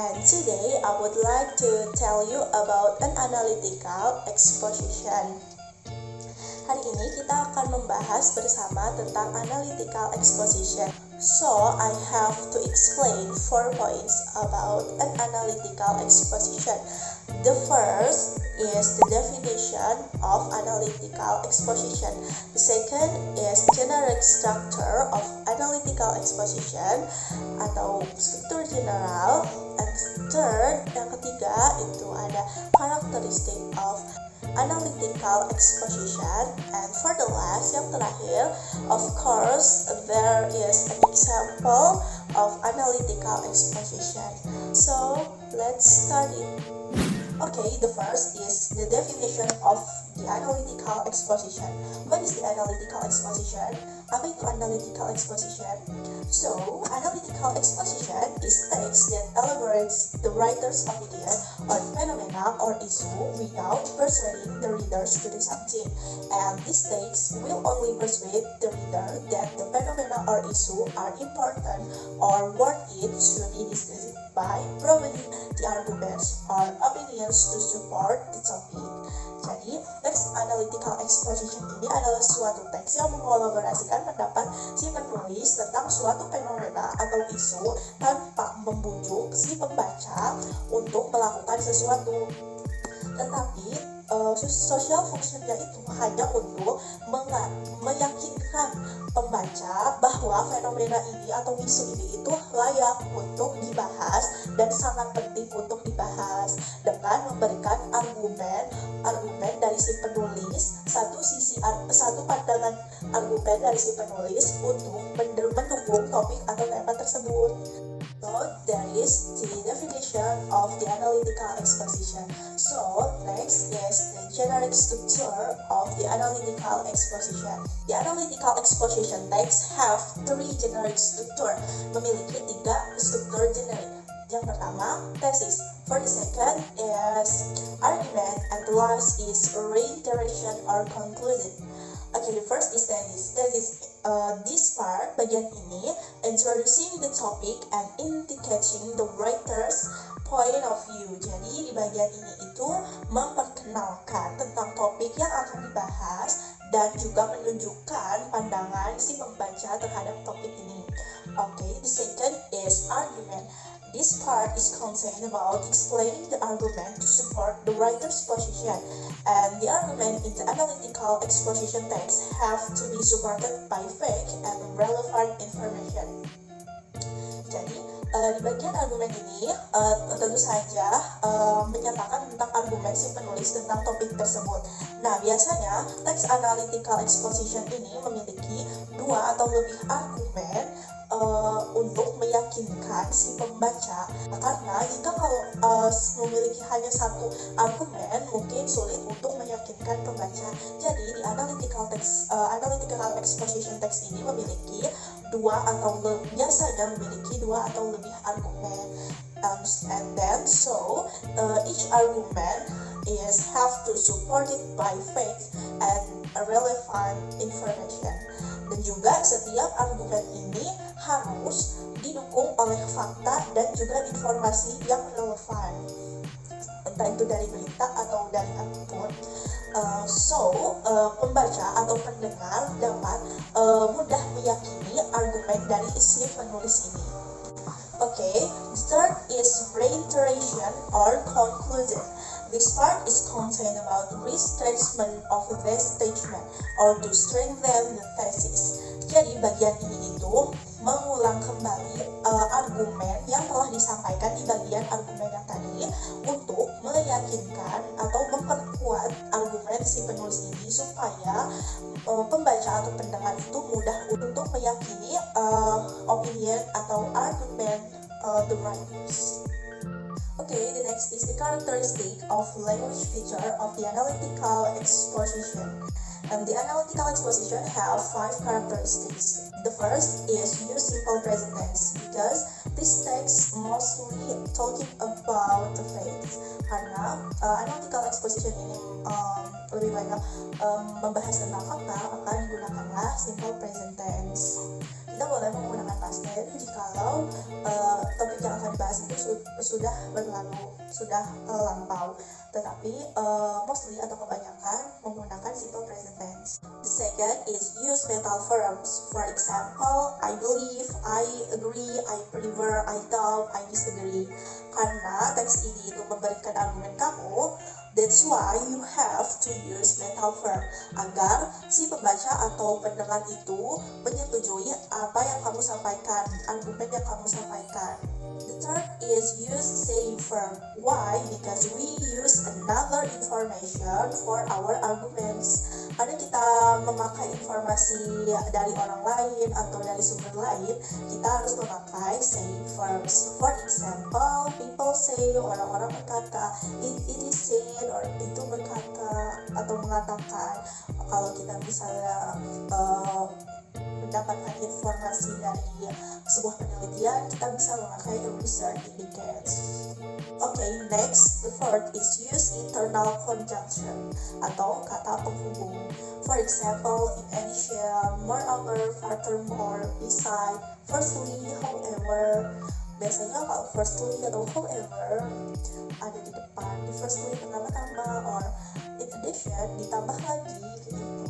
And today I would like to tell you about an analytical exposition. Hari ini kita akan membahas bersama tentang analytical exposition. So, I have to explain 4 points about an analytical exposition. The first is the definition of analytical exposition. The second is generic structure of analytical exposition atau struktur general. And third, yang ketiga itu ada characteristic of analytical exposition. And for the last, yang terakhir, of course, there is an example of analytical exposition. So, let's start it. Okay, the first is the definition of the analytical exposition. What is the analytical exposition? Apa itu analytical exposition? So, analytical exposition is text that elaborates the writer's opinion on phenomena or issue without persuading the readers to do something. And this text will only persuade the reader that the phenomena or issue are important or worth it to be discussed by providing the arguments or opinions to support the topic. Jadi, teks analytical exposition ini adalah suatu teks yang mengkolaborasikan pendapat si penulis tentang suatu fenomena atau isu tanpa membujuk si pembaca untuk melakukan sesuatu. Tetapi, social functionnya itu hanya untuk meyakinkan pembaca bahwa fenomena ini atau isu ini itu layak untuk dibahas dan sangat penting untuk dibahas dengan memberikan argumen dari si penulis, satu pandangan argumen dari si penulis untuk mendukung topik atau tema tersebut. So, that is the definition of the analytical exposition. So, next is the generic structure of the analytical exposition. The analytical exposition text have 3 generic structure, memiliki 3 struktur generik. Yang pertama, thesis. For the second is argument, and the last is reiteration or conclusion. Okay, the first is thesis. This part, bagian ini, introducing the topic and indicating the writer's point of view. Jadi di bagian ini itu memperkenalkan tentang topik yang akan dibahas dan juga menunjukkan pandangan si pembaca terhadap topik ini. Okay, the second is argument. This part is concerned about explaining the argument to support the writer's position, and the argument in the analytical exposition text have to be supported by fact and relevant information. Jadi, di bagian argumen ini tentu saja menyatakan tentang argumen si penulis tentang topik tersebut. Nah, biasanya teks analytical exposition ini memiliki 2 atau lebih argumen untuk meyakinkan si pembaca, karena jika kalau memiliki hanya 1 argumen mungkin sulit untuk meyakinkan pembaca. Jadi di analytical exposition text ini memiliki 2 atau biasanya memiliki 2 atau lebih argumen, and then so each argument is have to supported by fact and relevant information. Dan juga setiap argumen ini harus didukung oleh fakta dan juga informasi yang relevan, entah itu dari berita atau dari apapun. Pembaca atau pendengar dapat mudah meyakini argumen dari si penulis ini. Okay, the third is reiteration or conclusion. This part is concerned about restatement of the statement or to strengthen the thesis. Jadi bagian ini itu mengulang kembali argumen yang telah disampaikan di bagian argumen yang tadi untuk meyakinkan atau memperkuat argumen si penulis ini supaya pembaca atau pendengar itu mudah untuk meyakini opinion atau argumen the writers. Okay, the next is the characteristic of language feature of the analytical exposition. And the analytical exposition have 5 characteristics. The first is use simple present tense because this text mostly talking about the facts. Karena analytical exposition ini lebih banyak membahas tentang fakta, maka digunakanlah simple present tense. Kita boleh menggunakan past tense jikalau topik yang akan dibahas itu sudah berlalu, sudah lampau. Tetapi mostly atau kebanyakan menggunakan simple present tense. The second is use mental verbs. For example, I believe, I agree, I prefer, I doubt, I disagree. Karena teks ini itu memberikan argumen kamu, that's why you have to use mental verb agar si pembaca atau pendengar itu menyetujui apa yang kamu sampaikan, argumen yang kamu sampaikan. The third is use same verb. Why? Because we use another information for our arguments. Karena kita memakai informasi dari orang lain atau dari sumber lain, kita harus memakai same verbs. For example, people say, orang-orang berkata, it is said, or itu berkata atau mengatakan. Kalau kita misalnya mendapatkan informasi dari sebuah penelitian, kita bisa memakai research indicates. Okay, next, the fourth is use internal conjunction atau kata penghubung. For example, in addition, moreover, furthermore, beside, firstly, however. Biasanya kalau firstly atau however ada di depan, di firstly pertama-tama, or in addition ditambah lagi gitu.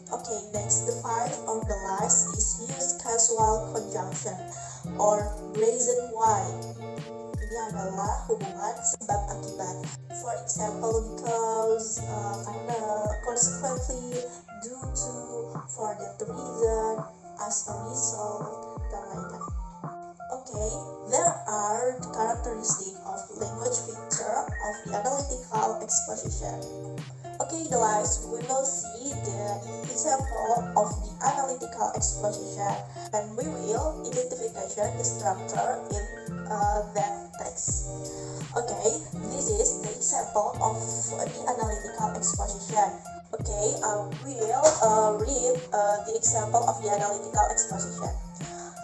Okay, next, the five or the last is use causal conjunction or reason why. Ini adalah hubungan sebab akibat. For example, because, karena, consequently, due to, for that reason, as a result, dan lainnya. Okay, there are the characteristics of language feature of the analytical exposition. Okay, the last we will see the example of the analytical exposition, and we will identification the structure in that text. Okay, this is the example of the analytical exposition. Okay, we will read the example of the analytical exposition.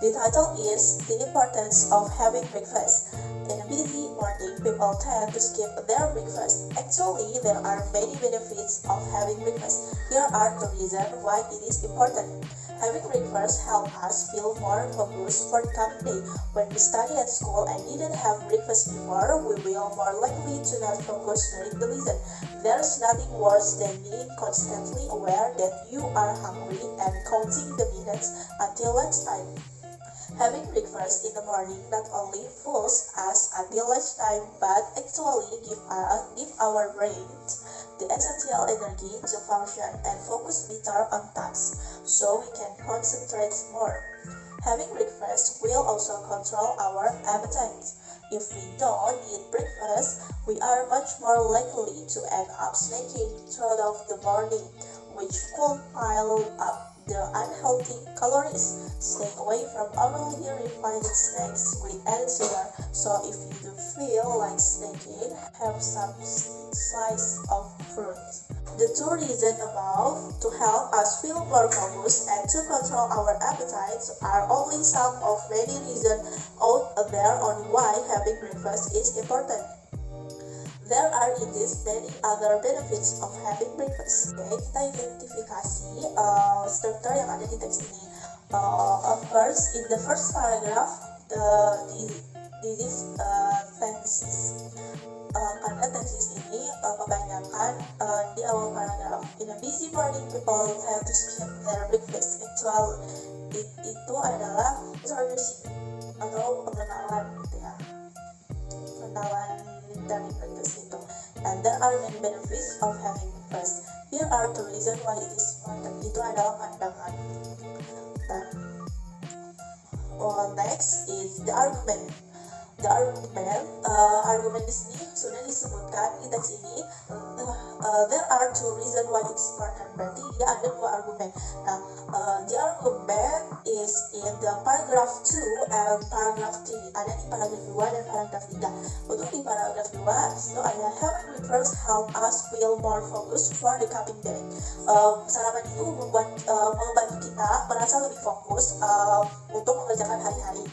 The title is The Importance of Having Breakfast. In a busy morning, people tend to skip their breakfast. Actually, there are many benefits of having breakfast. Here are the reasons why it is important. Having breakfast helps us feel more focused for the coming day. When we study at school and didn't have breakfast before, we will more likely to not focus during the lesson. There's nothing worse than being constantly aware that you are hungry and counting the minutes until lunchtime. Having breakfast in the morning not only fools us until lunchtime, but actually give our brain the essential energy to function and focus better on tasks, so we can concentrate more. Having breakfast will also control our appetite. If we don't eat breakfast, we are much more likely to end up snacking throughout the morning, which could pile up the unhealthy calories. Stay away from overly refined snacks with added sugar. So if you do feel like snacking, have some slice of fruit. The two reasons above to help us feel more focused and to control our appetites are only some of many reasons out there on why having breakfast is important. There are indeed many other benefits of having breakfast. Okay, kita identifikasi struktur yang ada di teks ini. Of course, in the first paragraph, this tenses. Karena tenses ini kebanyakan di awal paragraf. In a busy morning, people tend to skip their breakfast. Actual itu adalah introduction atau pengenalan gitu ya. Pengenalan dari breakfast itu. And there are many benefits of having breakfast. Here are the reasons why it is important. Itu adalah pandangan. Next is the argument. The argument di sini sudah disebutkan di teks ini. There are two reasons why it's important. Berarti dia ada dua argumen. Nah, the argument is in the paragraph 2 and paragraph 3. Ada di paragraf 2 dan paragraf 3. Untuk di paragraf 2 itu ada having breakfast help us feel more focused for the coming day. Sarapan itu membantu kita merasa lebih fokus untuk mengerjakan hari-hari.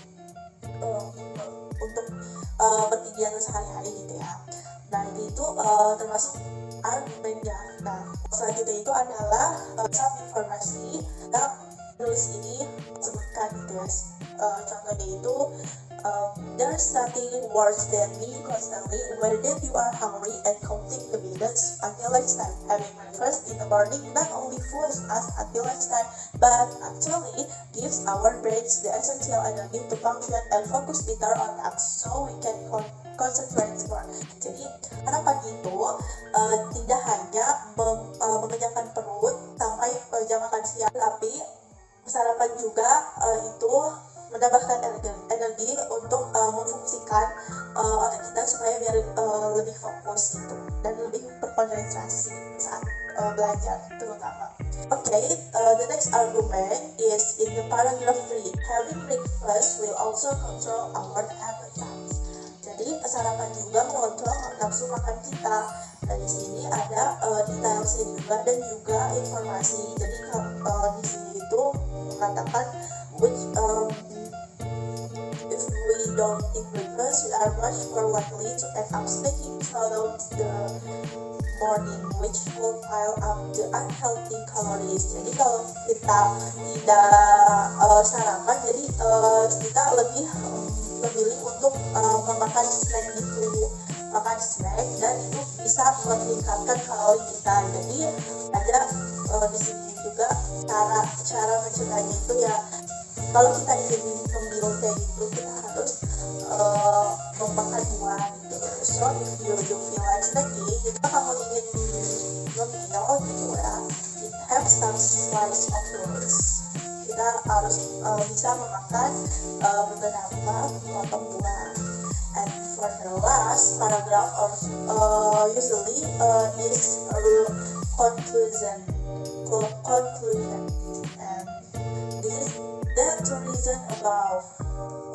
Untuk berkegiatan sehari-hari gitu ya. Nah itu termasuk argumennya. Nah selanjutnya itu adalah some informasi yang tulis ini sebutkan kita gitu ya. Contohnya itu there's nothing worse than being constantly aware that you are hungry and counting the minutes until lunchtime. Having breakfast in the morning not only fools us until lunchtime, but actually gives our brains the essential energy to function and focus better on tasks, so we can concentrate more. Jadi harapan itu tidak hanya mengenyangkan perut sampai jam makan siang, tapi sarapan juga itu menambahkan energi untuk memfungsikan otak kita supaya biar lebih fokus gitu dan lebih berkonsentrasi saat belajar terutama. Okay, the next argument is in the paragraph 3. Having breakfast will also control our appetite. Jadi sarapan juga mengontrol nafsu makan kita. Dan di sini ada detailsnya juga dan juga informasi. Jadi di sini itu mengatakan which if we don't eat breakfast, we are much more likely to end up snacking throughout the morning, which will pile up the unhealthy calories. Jadi kalau kita tidak sarapan, jadi kita lebih memilih untuk memakan snack gitu, makan snack, dan itu bisa meningkatkan kalori kita. Jadi ada di sini juga cara mencegahnya itu ya, kalau kita ingin memil kayak gitu, kita harus memakan buah gitu. So if you do feel like snacking, jika kamu ingin memil gitu ya, have some slice of fruits. Kita harus bisa memakan beberapa potong buah. And for the last paragraph usually is conclusion, and this is the reason above.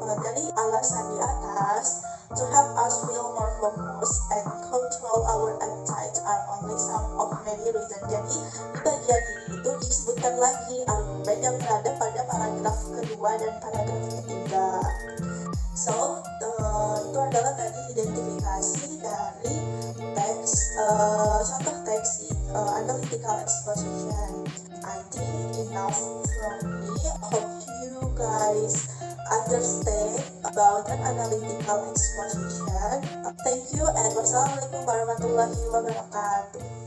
Dari alasan di atas, to help us feel more focused and control our appetite are only some of many reasons. Jadi di bagian ini itu disebutkan lagi argumen yang berada pada paragraf kedua dan paragraf ketiga. So itu adalah tadi identifikasi dari teks, contoh teks Analytical Exposition. I think enough from me. Hope you guys understand about an analytical exposition. Thank you and wassalamualaikum warahmatullahi wabarakatuh.